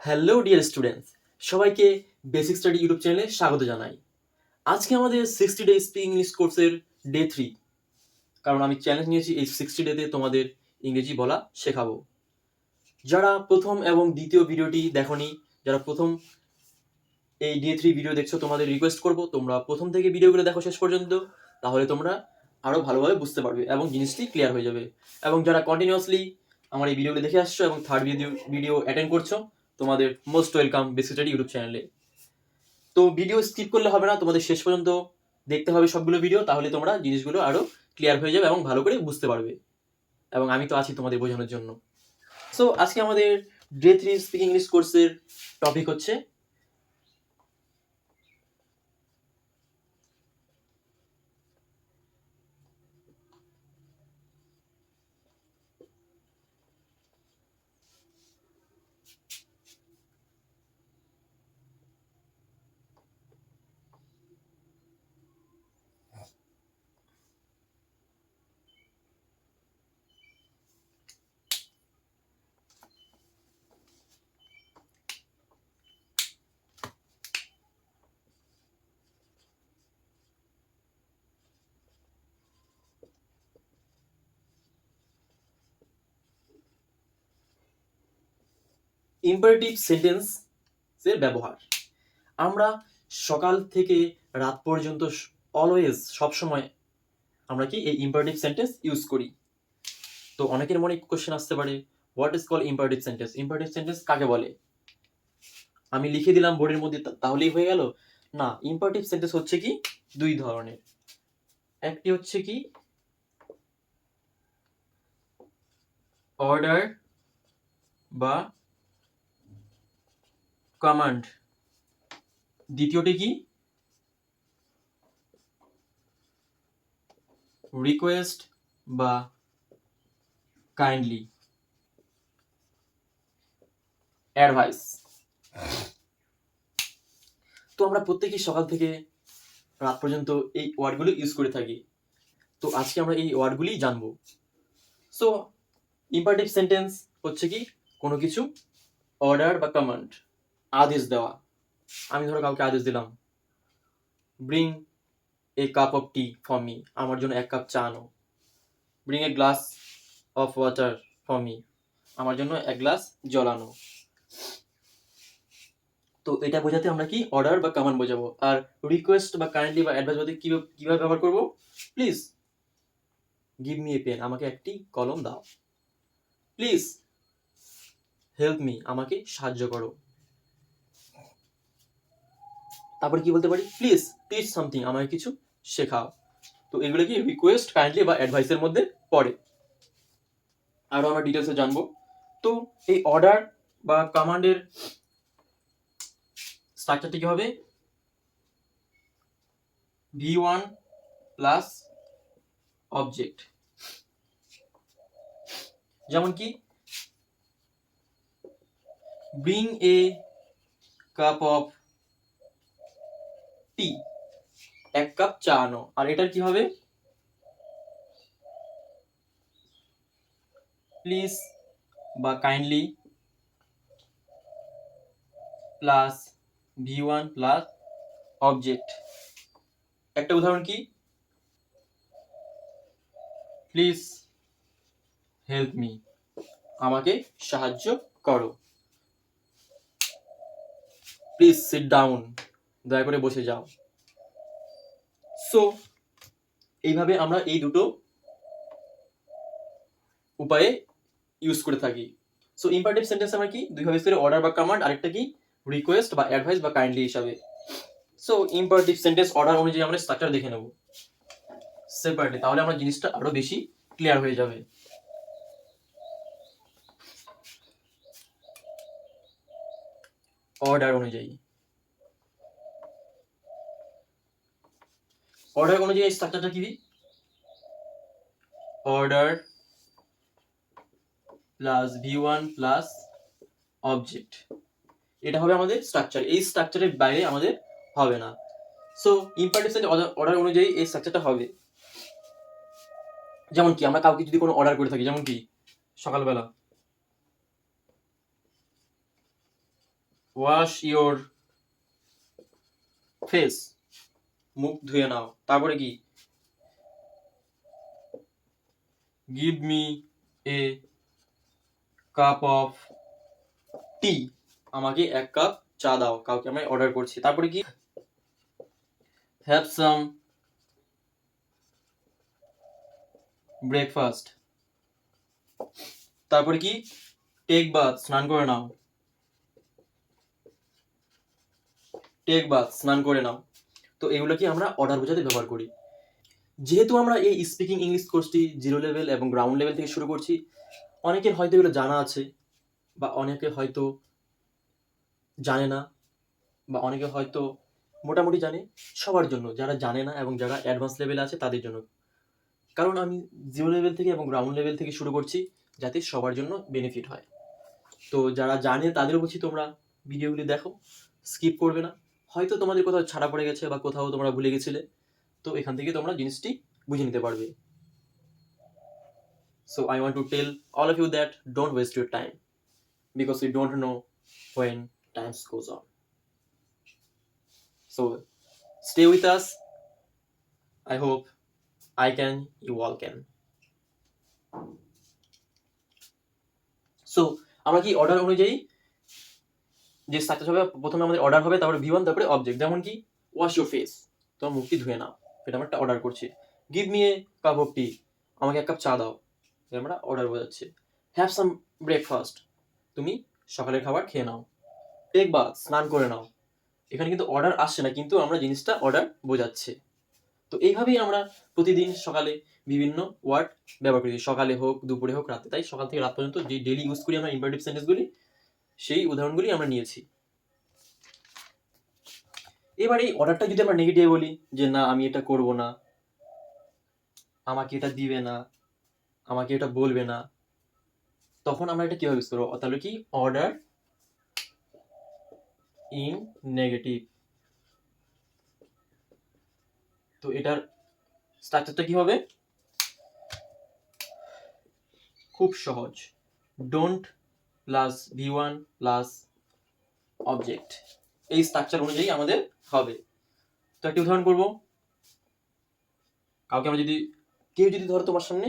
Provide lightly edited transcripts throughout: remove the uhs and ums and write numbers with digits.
Hello dear students, সবাইকে basic study YouTube চ্যানেলে স্বাগত জানাই। আজকে আমাদের 60 ডে স্পিকিং ইংলিশ কোর্সের ডে 3। কারণ আমি চ্যালেঞ্জ নিয়েছি এই 60 ডেতে তোমাদের ইংরেজি বলা শেখাবো। যারা প্রথম এবং দ্বিতীয় ভিডিওটি দেখোনি, যারা প্রথম এই ডে 3 ভিডিও দেখছো, তোমাদের রিকোয়েস্ট করবো তোমরা প্রথম থেকে ভিডিওগুলো দেখো শেষ পর্যন্ত, তাহলে তোমরা আরও ভালোভাবে বুঝতে পারবে এবং জিনিসটি ক্লিয়ার হয়ে যাবে। এবং যারা কন্টিনিউয়াসলি আমার এই ভিডিওগুলো দেখে আসছো এবং থার্ড ভিডিও অ্যাটেন্ড করছো, তোমাদের most welcome basic study YouTube চ্যানেলে। তো ভিডিও স্কিপ করলে হবে না, তোমাদের শেষ পর্যন্ত দেখতে হবে সবগুলো ভিডিও, তাহলে তোমরা জিনিসগুলো আরও ক্লিয়ার হয়ে যাবে এবং ভালো করে বুঝতে পারবে, এবং আমি তো আছি তোমাদের বোঝানোর জন্য। সো আজকে আমাদের ডে 3 স্পিকিং ইংলিশ কোর্সের টপিক হচ্ছে ইম্পারেটিভ সেন্টেন্সের ব্যবহার। আমরা সকাল থেকে রাত পর্যন্ত অলওয়েজ সবসময় আমরা কি এই ইম্পারেটিভ সেন্টেন্স ইউজ করি। তো অনেকের মনে কোশ্চেন আসতে পারে, what is call imperative sentence? Imperative sentence কাকে বলে? আমি লিখে দিলাম বোর্ডের মধ্যে তাহলেই হয়ে গেল? না, ইম্পারেটিভ সেন্টেন্স হচ্ছে কি দুই ধরনের। একটি হচ্ছে কি অর্ডার বা কমান্ড, দ্বিতীয়টি কি রিকোয়েস্ট বা কাইন্ডলি অ্যাডভাইস। তো আমরা প্রত্যেকেই সকাল থেকে রাত পর্যন্ত এই ওয়ার্ডগুলো ইউজ করে থাকি। তো আজকে আমরা এই ওয়ার্ডগুলি জানবো। সো ইম্পারেটিভ সেন্টেন্স হচ্ছে কি কোনো কিছু অর্ডার বা কমান্ড, আদেশ দেওয়া। আমি ধরো কাউকে আদেশ দিলাম, bring a cup of T for me, আমার জন্য এক কাপ চা আনো। Bring a glass of water for me, আমার জন্য এক গ্লাস জল আনো। তো এটা বোঝাতে আমরা কি অর্ডার বা কমান্ড বোঝাবো। আর রিকোয়েস্ট বা কাইন্ডলি বা অ্যাডভাইস বলতে কিভাবে ব্যবহার করবো? Please give me a pen, আমাকে একটি কলম দাও। প্লিজ হেল্প মি, আমাকে সাহায্য করো। তারপর কি বলতে পারি? প্লিজ টিচ সামথিং, আমাকে কিছু শেখাও। তো এগুলো কি রিকোয়েস্ট, কাইন্ডলি বা অ্যাডভাইসের মধ্যে পড়ে। আরও আমরা ডিটেলসে জানবো। তো এই অর্ডার বা কমান্ডের স্ট্রাকচারটি কি হবে? V1 plus object. যেমন কি ব্রিং এ কাপ অফ টি, এক কাপ চা আনো। আর এটার কি হবে? প্লিজ বা kindly plus V1 plus object. একটা উদাহরণ কি, প্লিজ হেল্প মি, আমাকে সাহায্য করো। প্লিজ সিট ডাউন, দয়া করে বসে যাও। সো এইভাবে আমরা এই দুটো উপায়ে ইউজ করে থাকি। সো ইম্পারেটিভ সেন্টেন্স আমরা কি দুইভাবে ইউজ করি, অর্ডার বা কমান্ড, আরেকটা কি রিকোয়েস্ট বা অ্যাডভাইস বা কাইন্ডলি হিসাবে। সো ইম্পারেটিভ সেন্টেন্স অর্ডার অনুযায়ী আমরা স্ট্রাকচার দেখে নেব সেপারেটলি, তাহলে আমরা জিনিসটা আরো বেশি ক্লিয়ার হয়ে যাবে। অর্ডার অনুযায়ী স্ট্রাকচারটা কি? Order plus V1 plus object, এটা হবে আমাদের স্ট্রাকচার। এই স্ট্রাকচারের বাইরে আমাদের হবে না। সো ইম্পারেটিভ সেন্টেন্স অর্ডার অনুযায়ী এই স্ট্রাকচারটা হবে। যেমন কি আমরা কাউকে যদি কোনো অর্ডার করে থাকি, যেমন কি সকালবেলা ওয়াশ ইওর ফেস, মুখ ধুয়ে নাও। তারপরে কি, give me a cup of tea, আমাকে এক কাপ চা দাও, কাউকে আমি অর্ডার করছি। তারপরে কি, হ্যাভ সাম ব্রেকফাস্ট। তারপরে কি, টেক বাথ, স্নান করে নাও, টেক বাথ, স্নান করে নাও। তো এগুলো কি আমরা অর্ডার বোঝাতে ব্যবহার করি। যেহেতু আমরা এই স্পিকিং ইংলিশ কোর্সটি 0 লেভেল এবং গ্রাউন্ড লেভেল থেকে শুরু করছি, অনেকের হয়তো এগুলো জানা আছে, বা অনেকে হয়তো জানে না, বা অনেকে হয়তো মোটামুটি জানে। সবার জন্য, যারা জানে না এবং যারা অ্যাডভান্স লেভেলে আছে তাদের জন্য। কারণ আমি 0 লেভেল থেকে এবং গ্রাউন্ড লেভেল থেকে শুরু করছি, যাতে সবার জন্য বেনিফিট হয়। তো যারা জানে তাদেরও বলছি, তোমরা ভিডিওগুলি দেখো, স্কিপ করবে না। হয়তো তোমাদের কোথাও ছাড়া পড়ে গেছে বা কোথাও তোমরা ভুলে গেছিলে, তো এখান থেকে তোমরা জিনিসটি বুঝে নিতে পারবে। So I want to tell all of you that don't waste your time, because you don't know when time goes on. So stay with us. I hope I can, you all can. So আমরা কি order অনুযায়ী যে success হবে, প্রথমে আমাদের order হবে, তারপরে V1, তারপরে অবজেক্ট। যেমন কি, ওয়াশ ইউর ফেস, তোমার মুখটি ধুয়ে নাও, এটা আমরা একটা অর্ডার করছি। Give me a cup of tea, আমাকে এক কাপ চা দাও, এটা আমরা অর্ডার বোঝাচ্ছি। হ্যাভ সাম ব্রেকফাস্ট, তুমি সকালের খাবার খেয়ে নাও। টেক বাথ, স্নান করে নাও। এখানে কিন্তু অর্ডার আসছে না, কিন্তু আমরা জিনিসটা অর্ডার বোঝাচ্ছে। তো এইভাবেই আমরা প্রতিদিন সকালে বিভিন্ন ওয়ার্ড ব্যবহার করি, সকালে হোক, দুপুরে হোক, রাতে। তাই সকাল থেকে রাত পর্যন্ত যে ডেইলি ইউজ করি আমরা ইম্পারেটিভ সেন্টেন্সগুলি, সেই উদাহরণগুলি আমরা নিয়েছি। এবার এই অর্ডারটা যদি আমরা নেগেটিভ বলি, যে না আমি এটা করব না, আমাকে এটা দিবে না, আমাকে এটা বলবে না, তখন আমরা এটা কিভাবে ইউজ করবো? তাহলে কি, অর্ডার ইন নেগেটিভ। তো এটার স্ট্রাকচারটা কি হবে? খুব সহজ, don't plus V1 plus object, এই স্ট্রাকচার অনুযায়ী আমাদের হবে। তো একটা উদাহরণ করবো। কাউকে আমরা যদি, কেউ যদি ধরো তোমার সামনে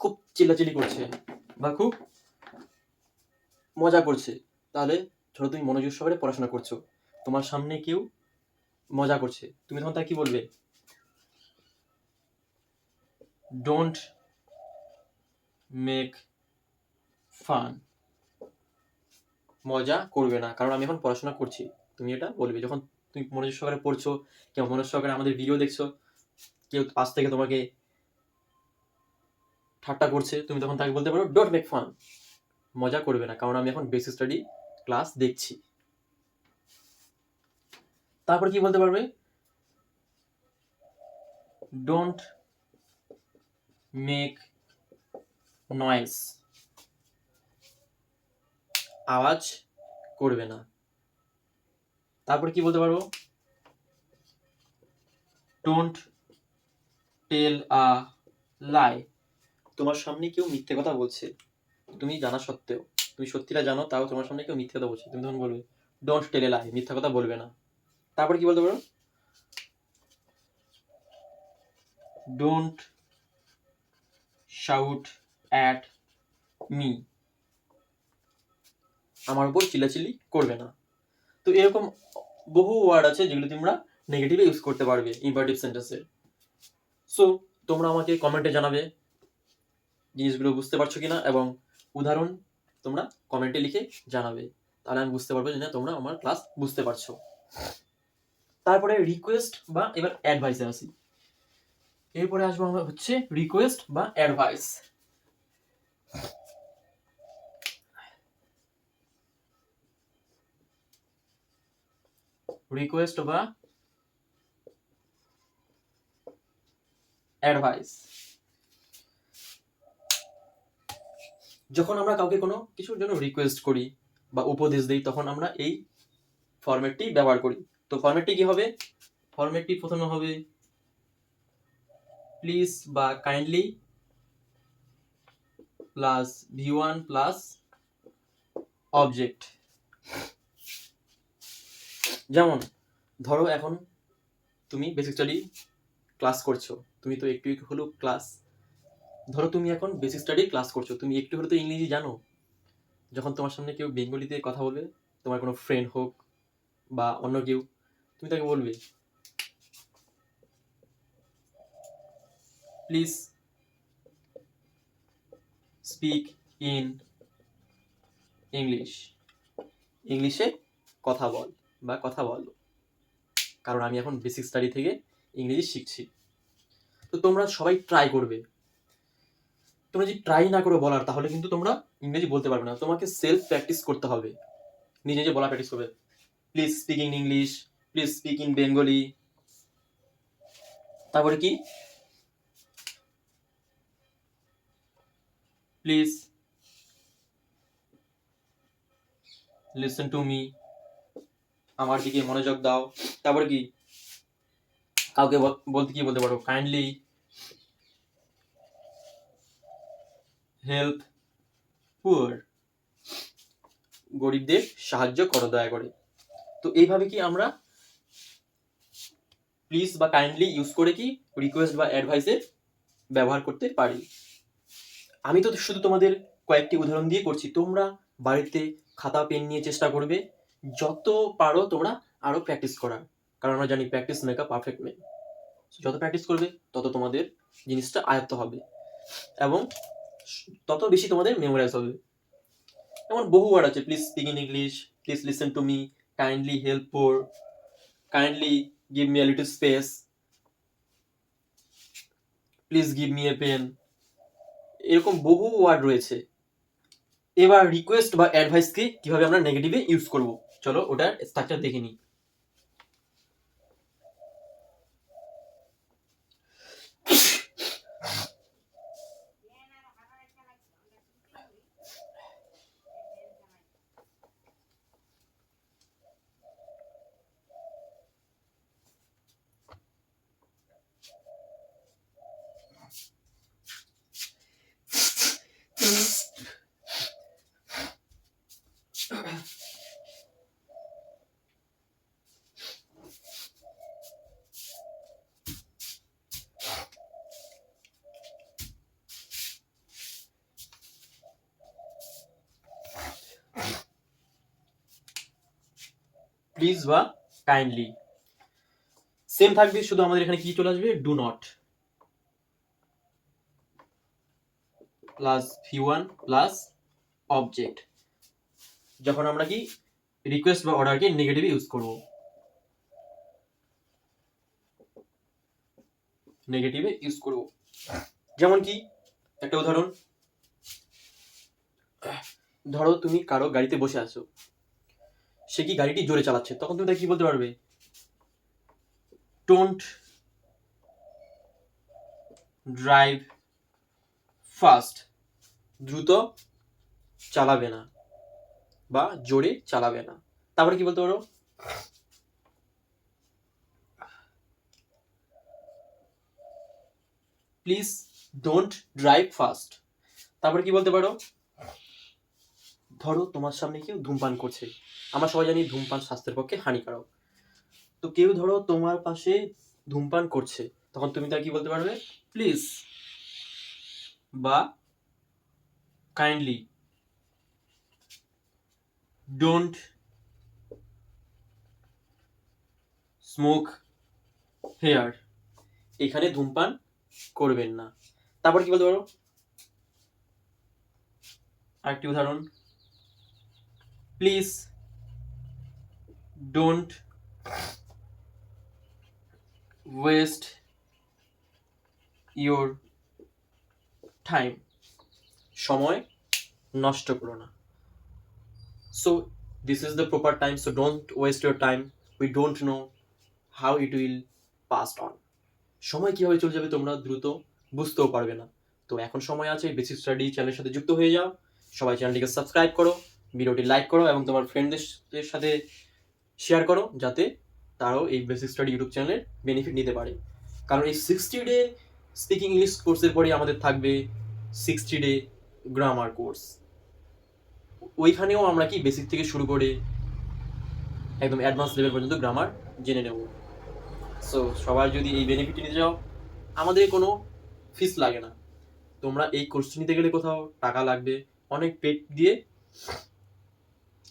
খুব চিল্লাচিল্লি করছে বা খুব মজা করছে, তাহলে ধরো তুমি মনোযোগ সহকারে পড়াশোনা করছো, তোমার সামনে কেউ মজা করছে, তুমি তখন তাকে কি বলবে? ডোন্ট মেক ফান, মজা করবে না, কারণ আমি এখন পড়াশোনা করছি। তুমি এটা বলবে যখন তুমি মনোযোগ সহকারে পড়ছো, কেউ মনোযোগ সহকারে আমাদের ভিডিও দেখছো, কেউ পাশ থেকে তোমাকে ঠাট্টা করছে, তুমি তখন তাকে বলতে পারো ডোন্ট মেক ফান, মজা করবে না, কারণ আমি এখন বেসিক স্টাডি ক্লাস দেখছি। তারপর কি বলতে পারবে? ডোন্ট মেক নয়েজ, আওয়াজ করবে না। তারপর কি বলতে পারবো? ডোন্ট টেল আ লাই, তোমার সামনে কেউ মিথ্যে কথা বলছে, তুমি জানা সত্ত্বেও, তুমি সত্যিটা জানো, তাও তোমার সামনে কেউ মিথ্যে কথা বলছে, তুমি তখন বলবে ডোন্ট টেল এ লাই, মিথ্যা কথা বলবে না। তারপর কি বলতে পারো? ডোন্ট শাউট অ্যাট মি, আমার উপর চিল্লাচিল্লি করবে না। তো এরকম বহু ওয়ার্ড আছে যেগুলো তোমরা নেগেটিভে ইউজ করতে পারবে ইম্পারেটিভ সেন্টেন্সে। সো তোমরা আমাকে কমেন্টে জানাবে জিনিসগুলো বুঝতে পারছো কিনা, এবং উদাহরণ তোমরা কমেন্টে লিখে জানাবে, তাহলে আমি বুঝতে পারবো যে না তোমরা আমার ক্লাস বুঝতে পারছো। তারপরে রিকোয়েস্ট বা এবার অ্যাডভাইসে আসি। এরপরে আসবো আমরা হচ্ছে রিকোয়েস্ট বা অ্যাডভাইস। রিকোয়েস্ট বা অ্যাডভাইস, যখন আমরা কাউকে কোনো কিছুর জন্য রিকোয়েস্ট করি বা উপদেশ দিই, তখন আমরা এই ফরম্যাটটি ব্যবহার করি। তো ফরম্যাটটি কি হবে? ফরম্যাটটি প্রথমে হবে প্লিজ বা kindly plus V1 plus object. যেমন ধরো এখন তুমি বেসিক স্টাডি ক্লাস করছো, তুমি তো একটু একটু হলেও ধরো তুমি এখন বেসিক স্টাডি ক্লাস করছো, তুমি একটু হলেও তো ইংরেজি জানো। যখন তোমার সামনে কেউ বেঙ্গলিতে কথা বলবে, তোমার কোনো ফ্রেন্ড হোক বা অন্য কেউ, তুমি তাকে বলবে প্লিজ স্পিক ইন ইংলিশ, ইংলিশে কথা বল বা কথা বলো, কারণ আমি এখন বেসিক স্টাডি থেকে ইংরেজি শিখছি। তো তোমরা সবাই ট্রাই করবে। তোমরা যদি ট্রাই না করো বলার, তাহলে কিন্তু তোমরা ইংরেজি বলতে পারবে না। তোমাকে সেলফ প্র্যাকটিস করতে হবে, নিজে নিজে বলা প্র্যাকটিস করবে। Please speak in English, please speak in Bengali. তারপরে কি, প্লিজ লিসেন টু মি, আমার দিকে মনোযোগ দাও। তারপরে কি, কাউকে বলতে কি বলতে পারো, কাইন্ডলি হেল্প পুয়ার, গরিবদের সাহায্য করো দয়া করে। তো এইভাবে কি আমরা প্লিজ বা কাইন্ডলি ইউজ করে কি রিকোয়েস্ট বা অ্যাডভাইসের ব্যবহার করতে পারি। আমি তো শুধু তোমাদের কয়েকটি উদাহরণ দিয়ে করছি, তোমরা বাড়িতে খাতা পেন নিয়ে চেষ্টা করবে, যত পারো তোমরা আরো প্র্যাকটিস করার, কারণ আমরা জানি practice make a perfect man. যত প্র্যাকটিস করবে তত তোমাদের জিনিসটা আয়ত্ত হবে এবং তত বেশি তোমাদের মেমোরাইজ হবে। যেমন বহু ওয়ার্ড আছে, please speak in English, please listen to me, kindly help poor, kindly give me a little space, please give me a pen, এরকম বহু ওয়ার্ড রয়েছে। এবার রিকোয়েস্ট বা অ্যাডভাইসকে কিভাবে আমরা নেগেটিভে ইউজ করব, চলো ওটার স্ট্রাকচার দেখে নিই। প্লিজ বা কাইন্ডলি সেম থাকবে, শুধু আমাদের এখানে কি চলে আসবে, do not plus V1 plus object, যখন আমরা কি রিকোয়েস্ট বা অর্ডারকে নেগেটিভে ইউজ করব, নেগেটিভে ইউজ করব। যেমন কি একটা উদাহরণ, ধরো তুমি কারো গাড়িতে বসে আছো, সে কি গাড়িটি জোরে চালাচ্ছে, তখন তুমি তাকে কি বলতে পারবে, ডোন্ট ড্রাইভ ফাস্ট, দ্রুত চালাবে না বা জোরে চালাবে না। তারপরে কি বলতে পারো, প্লিজ ডোন্ট ড্রাইভ ফাস্ট। তারপরে কি বলতে পারো, ধরো তোমার সামনে কেউ ধূমপান করছে, আমরা সবাই জানি ধূমপান স্বাস্থ্যের পক্ষে হানিকারক। তো কেউ ধরো তোমার পাশে ধূমপান করছে, তখন তুমি তাকে কি বলতে পারবে, প্লিজ বা কাইন্ডলি ডোন্ট স্মোক হেয়ার, এখানে ধূমপান করবেন না। তারপর কি বলতে পারো, আরেকটি উদাহরণ, please don't West your time, সময় নষ্ট করো না। So this is the proper time, so don't waste your time, we don't know how it will past on, সময় কীভাবে চলে যাবে তোমরা দ্রুত বুঝতেও পারবে না। তো এখন সময় আছে, বেসিক স্টাডি চ্যানেলের সাথে যুক্ত হয়ে যাও, সবাই চ্যানেলটিকে সাবস্ক্রাইব করো, ভিডিওটি লাইক করো এবং তোমার ফ্রেন্ডদের সাথে শেয়ার করো, যাতে তারাও এই বেসিক স্টাডি ইউটিউব চ্যানেলের বেনিফিট নিতে পারে। কারণ এই 60 ডে স্পিকিং ইংলিশ কোর্সের পরে আমাদের থাকবে 60 ডে গ্রামার কোর্স। ওইখানেও আমরা কি বেসিক থেকে শুরু করে একদম অ্যাডভান্স লেভেল পর্যন্ত গ্রামার জেনে নেব। সো সবাই যদি এই বেনিফিট নিতে যাও, আমাদের কোনো ফিস লাগে না। তোমরা এই কোর্সটি নিতে গেলে কোথাও টাকা লাগবে, অনেক পেড দিয়ে।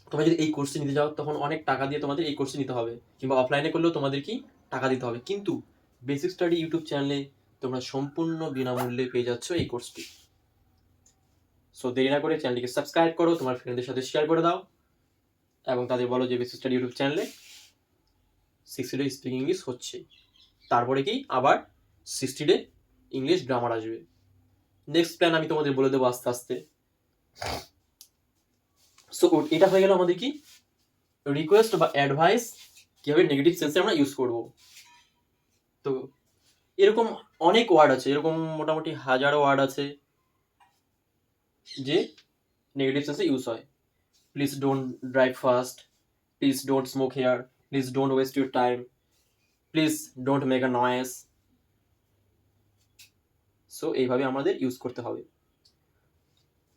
তোমরা যদি এই কোর্সটি নিতে যাও তখন অনেক টাকা দিয়ে তোমাদের এই কোর্সটি নিতে হবে, কিংবা অফলাইনে করলেও তোমাদের কি টাকা দিতে হবে। কিন্তু বেসিক স্টাডি ইউটিউব চ্যানেলে তোমরা সম্পূর্ণ বিনামূল্যে পেয়ে যাচ্ছ এই কোর্সটি। সো দেরি না করে চ্যানেলটিকে সাবস্ক্রাইব করো, তোমার ফ্রেন্ডদের সাথে শেয়ার করে দাও এবং তাদের বলো যে বেসিক স্টাডি ইউটিউব চ্যানেলে 60 ডে স্পিকিং ইংলিশ হচ্ছে। তারপরে কি আবার 60 ডে ইংলিশ গ্রামার আসবে। নেক্সট প্ল্যান আমি তোমাদের বলে দেবো আস্তে আস্তে। সো এটা হয়ে গেল আমাদের কি রিকোয়েস্ট বা অ্যাডভাইস, কিভাবে নেগেটিভ সেন্সে আমরা ইউজ করব। তো এরকম অনেক ওয়ার্ড আছে, এরকম মোটামুটি হাজারো ওয়ার্ড আছে যে নেগেটিভ সেন্সে ইউজ হয়। Please don't drive fast, please don't smoke here, please don't waste your time, please don't make a noise. So এইভাবে আমাদের ইউজ করতে হবে।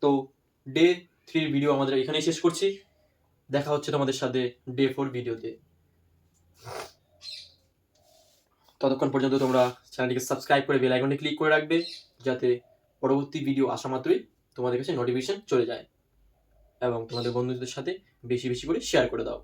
তো ডে 3 ভিডিও আমাদের এখানেই শেষ করছি। দেখা হচ্ছে তোমাদের সাথে ডে 4 ভিডিওতে। ততক্ষণ পর্যন্ত তোমরা চ্যানেলটিকে সাবস্ক্রাইব করে বেল আইকনে ক্লিক করে রাখবে, যাতে পরবর্তী ভিডিও আসা মাত্রই তোমাদের কাছে নোটিফিকেশন চলে যায়, এবং তোমাদের বন্ধুদের সাথে বেশি বেশি করে শেয়ার করে দাও।